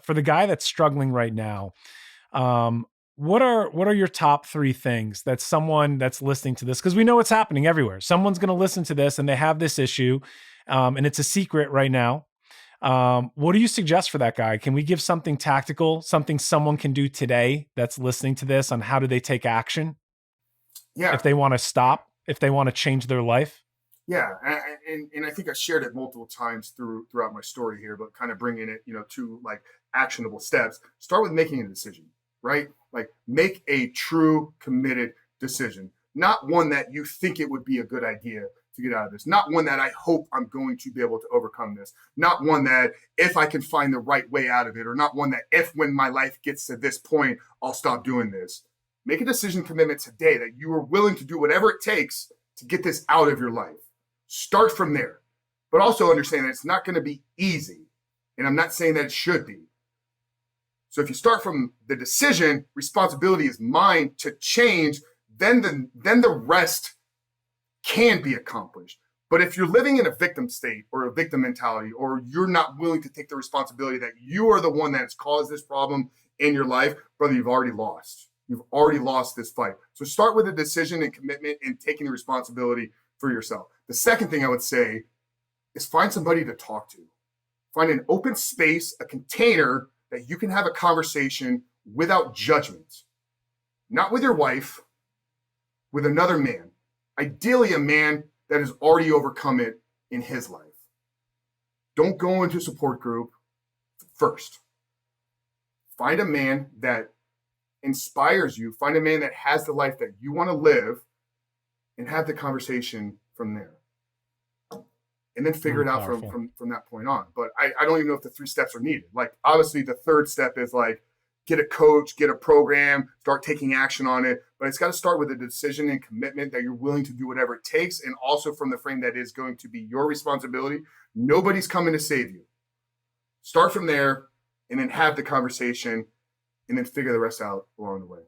For the guy that's struggling right now, um, what are your top 3 things that someone that's listening to this, because we know it's happening everywhere. Someone's gonna listen to this and they have this issue, and it's a secret right now. What do you suggest for that guy? Can we give something tactical, something someone can do today that's listening to this on how do they take action if Yeah, they wanna stop, if they wanna change their life? yeah, and I think I shared it multiple times throughout my story here, but kind of bringing it, to like actionable steps. Start with making a decision, right? Like make a true committed decision, not one that you think it would be a good idea to get out of this, not one that I hope I'm going to be able to overcome this, not one that if I can find the right way out of it, or not one that if when my life gets to this point, I'll stop doing this. Make a decision commitment today that you are willing to do whatever it takes to get this out of your life. Start from there, but also understand that it's not going to be easy. And I'm not saying that it should be. So if you start from the decision, responsibility is mine to change, then the rest can be accomplished. But if you're living in a victim state or a victim mentality, or you're not willing to take the responsibility that you are the one that's caused this problem in your life, brother, you've already lost. You've already lost this fight. So start with a decision and commitment and taking the responsibility for yourself. The second thing I would say is find somebody to talk to. Find an open space, a container that you can have a conversation without judgment. Not with your wife, with another man. Ideally, a man that has already overcome it in his life. Don't go into a support group first. Find a man that inspires you. Find a man that has the life that you want to live, and have the conversation from there. And then figure Ooh, it out powerful. from that point on. But I don't even know if the 3 steps are needed. Like obviously the third step is like get a coach, get a program, start taking action on it. But it's got to start with a decision and commitment that you're willing to do whatever it takes, and also from the frame that is going to be your responsibility. Nobody's coming to save you. Start from there and then have the conversation and then figure the rest out along the way.